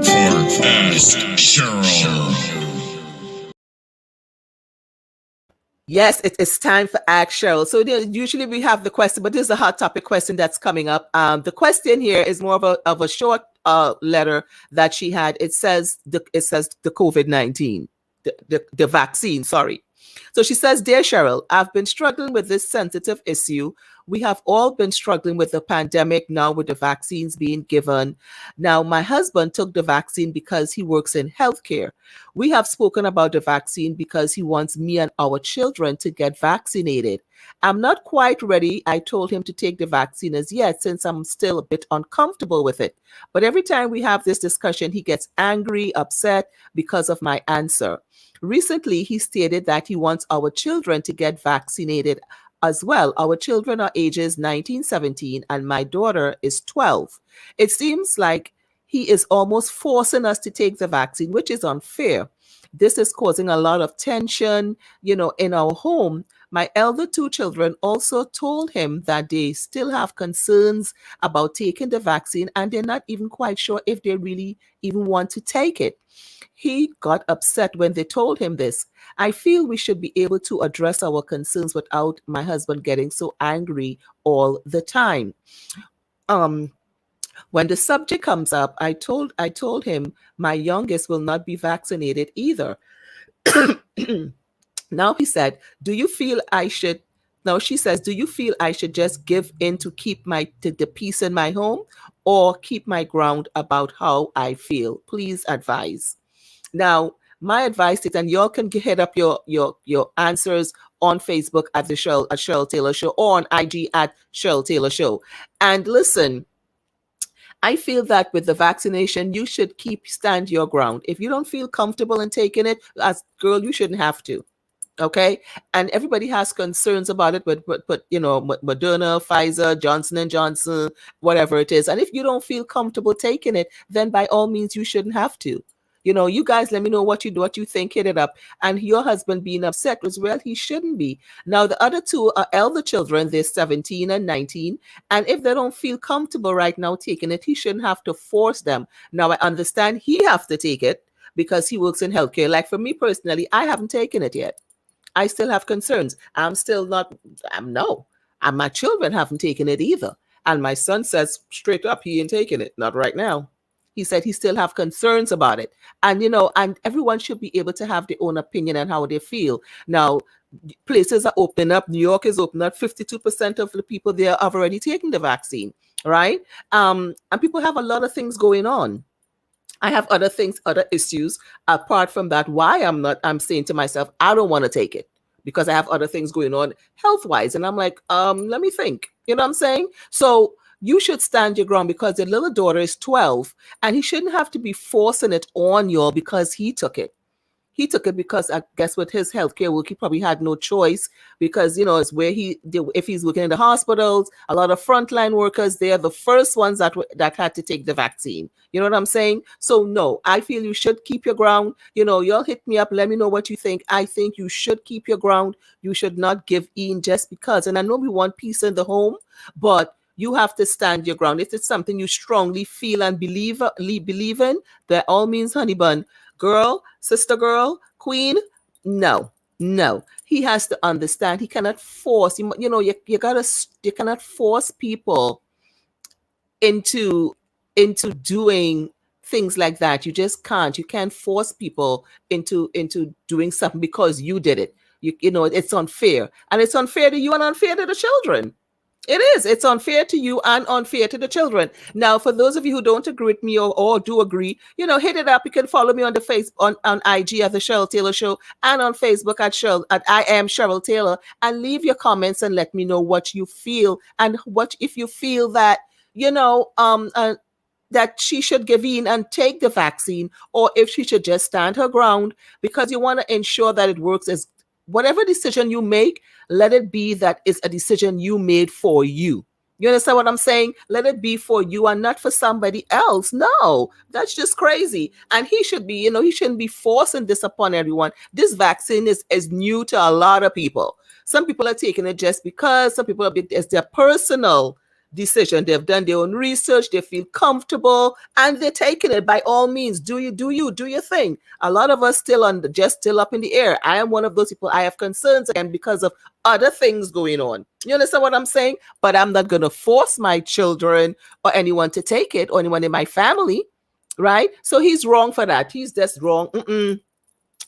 for Ask Cheryl. Yes, it is time for Ask Cheryl. So usually we have the question, but this is a hot topic question that's coming up. The question here is more of a short letter that she had. It says the COVID-19, the vaccine. Sorry. So she says, "Dear Cheryl, I've been struggling with this sensitive issue. We have all been struggling with the pandemic now, with the vaccines being given. Now, my husband took the vaccine because he works in healthcare. We have spoken about the vaccine because he wants me and our children to get vaccinated. I'm not quite ready. I told him to take the vaccine as yet, since I'm still a bit uncomfortable with it. But every time we have this discussion, he gets angry, upset because of my answer. Recently, he stated that he wants our children to get vaccinated as well. Our children are ages 19, 17, and my daughter is 12. It seems like he is almost forcing us to take the vaccine, which is unfair. This is causing a lot of tension, in our home. My elder two children also told him that they still have concerns about taking the vaccine, and they're not even quite sure if they really even want to take it. He got upset when they told him this. I feel we should be able to address our concerns without my husband getting so angry all the time. When the subject comes up, I told him my youngest will not be vaccinated either. Now he said, "Do you feel I should?" Now she says, "Do you feel I should just give in to keep the peace in my home, or keep my ground about how I feel? Please advise." Now, my advice is, and y'all can hit up your answers on Facebook at Cheryl Taylor Show, or on IG at Cheryl Taylor Show. And listen, I feel that with the vaccination, you should stand your ground. If you don't feel comfortable in taking it, as girl, you shouldn't have to. Okay, and everybody has concerns about it, but Moderna, Pfizer, Johnson & Johnson, whatever it is. And if you don't feel comfortable taking it, then by all means, you shouldn't have to. You guys let me know what you think, hit it up. And your husband being upset as well, he shouldn't be. Now, the other two are elder children. They're 17 and 19. And if they don't feel comfortable right now taking it, he shouldn't have to force them. Now, I understand he have to take it because he works in healthcare. Like for me personally, I haven't taken it yet. I still have concerns. And my children haven't taken it either. And my son says straight up, he ain't taking it. Not right now. He said he still have concerns about it. And, and everyone should be able to have their own opinion on how they feel. Now, places are opening up. New York is opening up. 52% of the people there have already taken the vaccine, right? And people have a lot of things going on. I have other issues apart from that. Why I'm saying to myself, I don't want to take it because I have other things going on health-wise. And I'm like, let me think. You know what I'm saying? So you should stand your ground because your little daughter is 12 and he shouldn't have to be forcing it on you because he took it. He took it because I guess with his healthcare work, he probably had no choice because, it's where if he's working in the hospitals, a lot of frontline workers, they are the first ones that had to take the vaccine. You know what I'm saying? So no, I feel you should keep your ground. Y'all hit me up. Let me know what you think. I think you should keep your ground. You should not give in just because. And I know we want peace in the home, but you have to stand your ground. If it's something you strongly feel and believe in, by all means, honey bun, girl, sister girl, queen, no. He has to understand. He cannot force. You cannot force people into doing things like that. You just can't. You can't force people into doing something because you did it. It's unfair, and it's unfair to you and unfair to the children. It is. It's unfair to you and unfair to the children. Now, for those of you who don't agree with me or do agree, hit it up. You can follow me on the on IG at the Cheryl Taylor Show and on Facebook at I am Cheryl Taylor, and leave your comments and let me know what you feel and if you feel that that she should give in and take the vaccine, or if she should just stand her ground, because you want to ensure that it works. As whatever decision you make, let it be that it's a decision you made for you. You understand what I'm saying? Let it be for you and not for somebody else. No, that's just crazy. And he should be, he shouldn't be forcing this upon everyone. This vaccine is new to a lot of people. Some people are taking it just because. Some people it's their personal decision. They've done their own research. They feel comfortable and they're taking it. By all means, do your thing. A lot of us still up in the air. I am one of those people. I have concerns again because of other things going on. You understand what I'm saying? But I'm not going to force my children or anyone to take it or anyone in my family, right? So he's wrong for that. He's just wrong.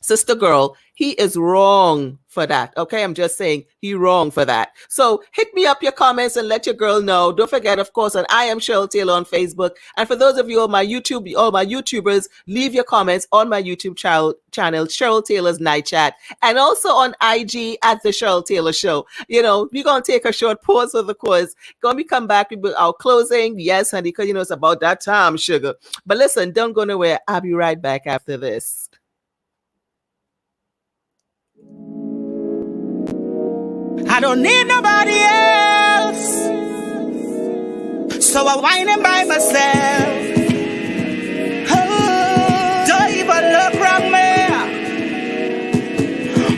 Sister girl, he is wrong for that. Okay, I'm just saying he wrong for that. So hit me up your comments and let your girl know. Don't forget, of course, on I Am Cheryl Taylor on Facebook. And for those of you on my YouTube, all my YouTubers, leave your comments on my YouTube channel, Cheryl Taylor's Night Chat, and also on IG at the Cheryl Taylor Show. We're gonna take a short pause for the cause. Gonna be come back with our closing. Yes, honey, because it's about that time, sugar. But listen, don't go nowhere. I'll be right back after this. I don't need nobody else, so I whine and by myself. Oh, don't even look wrong me.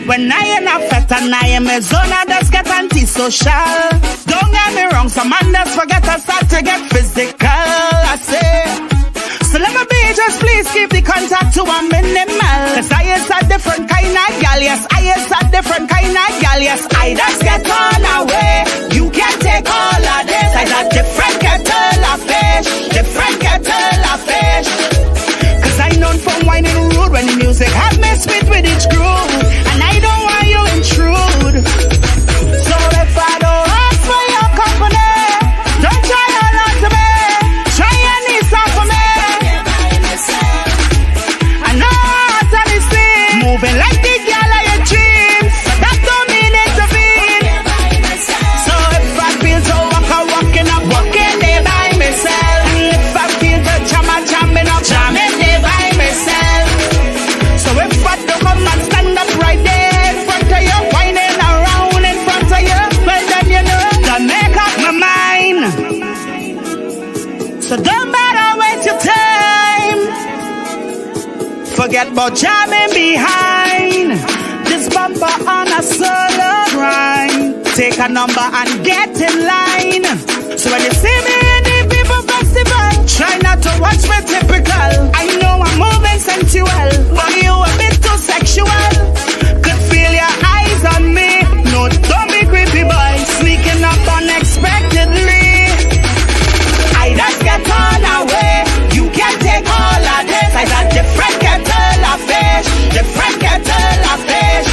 When I am not fat and I am a zone, I just get antisocial. Don't get me wrong, some man just forget to start to get physical. I say. So let me be, just please keep the contact to a minimal. Cause I is a different kind of gal, yes. I is a different kind of gal, yes. I just get on away. You can't take all of this. I got different kettle of fish. Different kettle of fish. Cause I known from whining rude when the music have me spit with its groove. And I don't want you intrude. So if I don't ask for your company, don't try a lot to me. Try and need some for me. Moving like the girl of your dreams, that don't mean it to be. So if I feel so walking up, walking there by myself. And if I feel the jamming up, jamming there by myself. So if I don't come and stand up right there in front of you, whining around in front of you, well then done make up my mind. So don't matter waste your time. Forget about jamming behind this bumper on a solo grind. Take a number and get in line. So when you see me in the people festival, try not to watch me typical. I know I'm moving sensual, but you a bit too sexual. Could feel your eyes on me. No, don't be creepy boy, sneaking up unexpectedly. I just get on away. You can't take all of this. I got different kettle of fish. Different kettle of fish.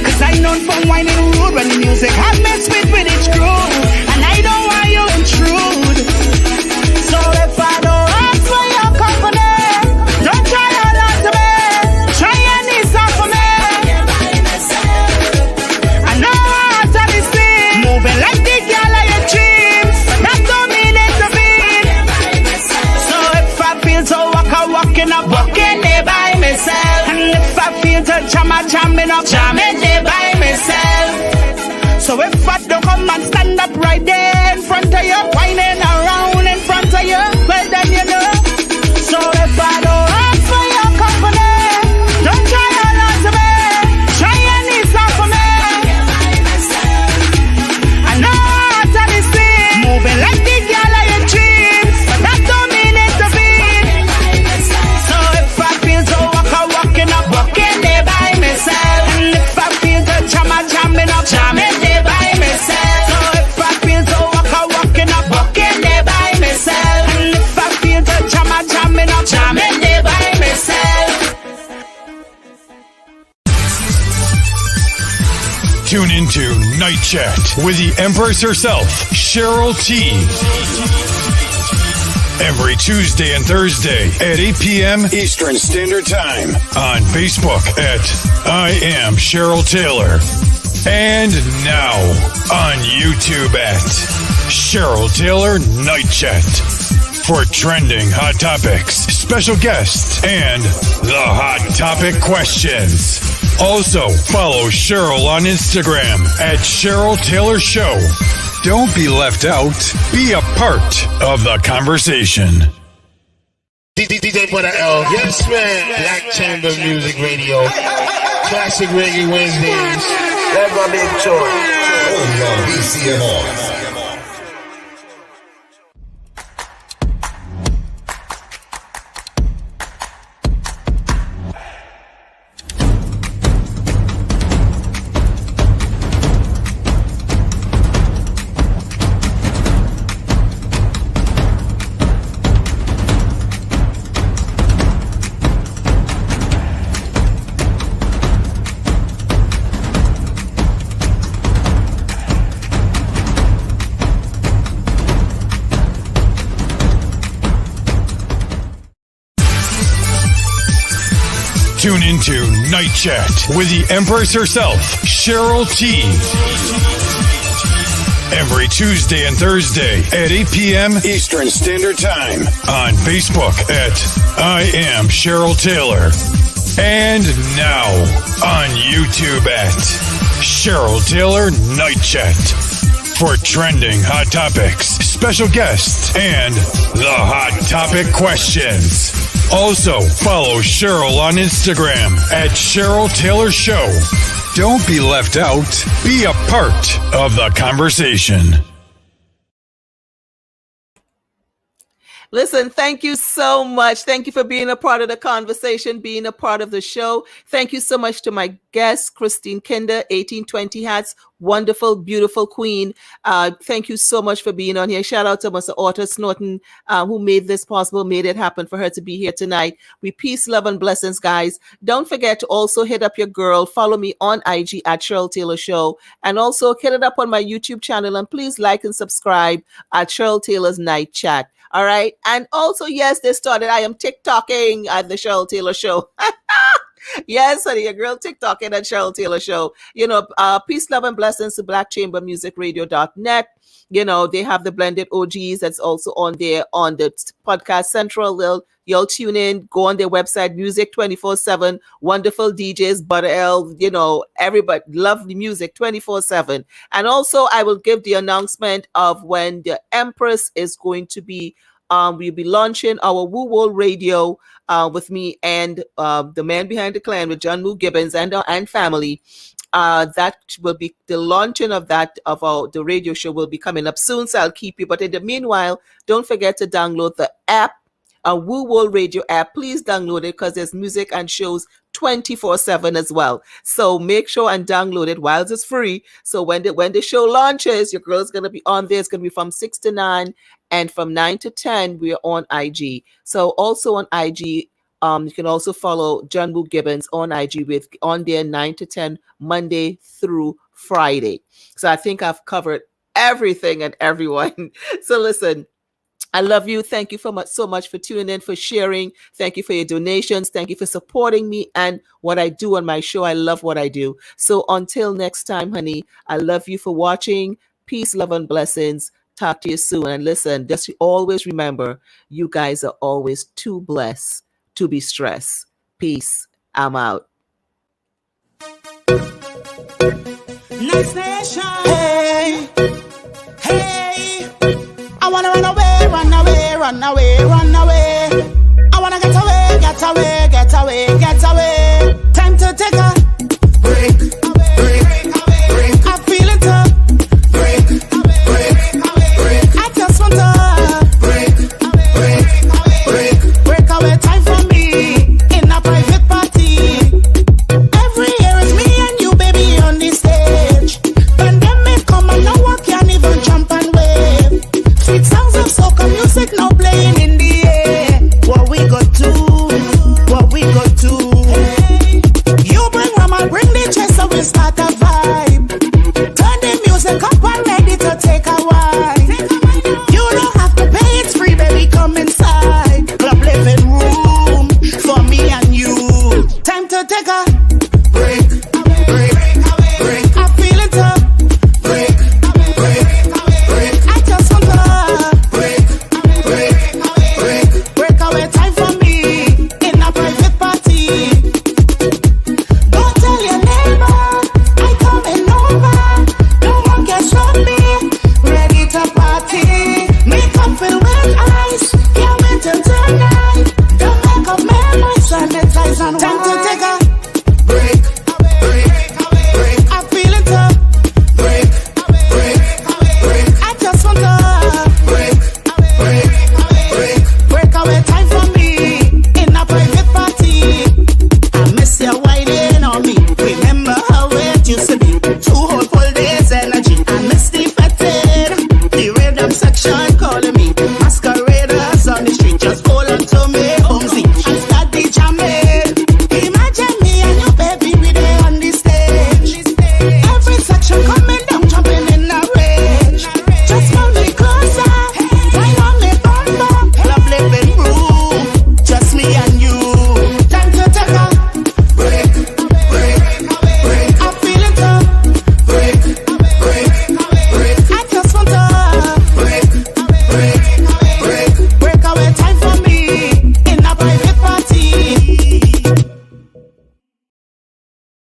Cause I known from whining rude when the music have me spit with its groove. And I don't want you intrude. So if I don't ask for your company, don't try a lot to me. Try and need some for me. I know how to be seen. Moving like the girl of your dreams, but that don't mean it to be. So if I feel so walking up, walking there by myself. And if I feel to jamming up, jamming there by myself. So if I don't come and stand up right there in front of you, whining around in front of you, well then So if I don't ask for your company, don't try a lot to me. Try and need some for me. I know how to be seen. Moving like the girl of your dreams, but that don't mean it to be. So if I feel so walking up, walking there by myself. And if I feel the jamming up, jamming there by myself. So if I feel so walking up, walking there by myself. And if I feel the jamming up, jamming there by myself. Tune into Night Chat with the Empress herself, Cheryl T. Every Tuesday and Thursday at 8 p.m. Eastern Standard Time on Facebook at I Am Cheryl Taylor. And now on YouTube at Cheryl Taylor Night Chat. For trending hot topics, special guests, and the hot topic questions. Also, follow Cheryl on Instagram at Cheryl Taylor Show. Don't be left out. Be a part of the conversation. DJ Butter L. Yes, man. Black Chamber Music Radio. Classic Reggae Wednesdays. That's my big choice. Only on BCMO. Tune into Night Chat with the Empress herself, Cheryl T. Every Tuesday and Thursday at 8 p.m. Eastern Standard Time on Facebook at I Am Cheryl Taylor. And now on YouTube at Cheryl Taylor Night Chat for trending hot topics, special guests, and the hot topic questions. Also, follow Cheryl on Instagram at Cheryl Taylor Show. Don't be left out. Be a part of the conversation. Listen, thank you so much. Thank you for being a part of the conversation, being a part of the show. Thank you so much to my guest, Christine Kinder, 1820 Hats, wonderful, beautiful queen. Thank you so much for being on here. Shout out to Mr. Otter Snorton, who made this possible, made it happen for her to be here tonight. We peace, love, and blessings, guys. Don't forget to also hit up your girl. Follow me on IG at Cheryl Taylor Show. And also hit it up on my YouTube channel. And please like and subscribe at Cheryl Taylor's Night Chat. All right. And also, yes, they started. I am TikToking at the Cheryl Taylor Show. Yes, honey, your girl TikToking at Cheryl Taylor Show. You know, peace, love, and blessings to blackchambermusicradio.net. You know, they have the blended OGs that's also on there on the podcast central. You'll tune in, go on their website, music 24/7, wonderful DJs, Butter L, you know, everybody, love the music 24/7. And also I will give the announcement of when the Empress is going to be, we'll be launching our Woo Woo Radio with me and the man behind the clan with John Moo Gibbons and family. That will be the launching of that the radio show will be coming up soon. So I'll keep you. But in the meanwhile, don't forget to download the app, a Woo Woo Radio app. Please download it because there's music and shows 24/7 as well. So make sure and download it while it's free. So when the show launches, your girl's gonna be on there. It's gonna be from 6 to 9, and from 9 to 10 we're on IG. So also on IG. You can also follow John Moo Gibbons on IG on there 9 to 10 Monday through Friday. So I think I've covered everything and everyone. So listen, I love you. Thank you so much for tuning in, for sharing. Thank you for your donations. Thank you for supporting me and what I do on my show. I love what I do. So until next time, honey, I love you for watching. Peace, love, and blessings. Talk to you soon. And listen, just always remember, you guys are always too blessed to be stressed. Peace. I'm out. Next nation. Hey, hey. I wanna run away, run away, run away, run away. I wanna get away, get away, get away, get away. Time to take a break, break, break. I'm feeling tough. Break, break, break. I just want to break, break, break, break away. Time for me in a private party. Every year it's me and you, baby, on the stage. Pandemic come and no one can even jump and wave. Sweet sounds of soca music now.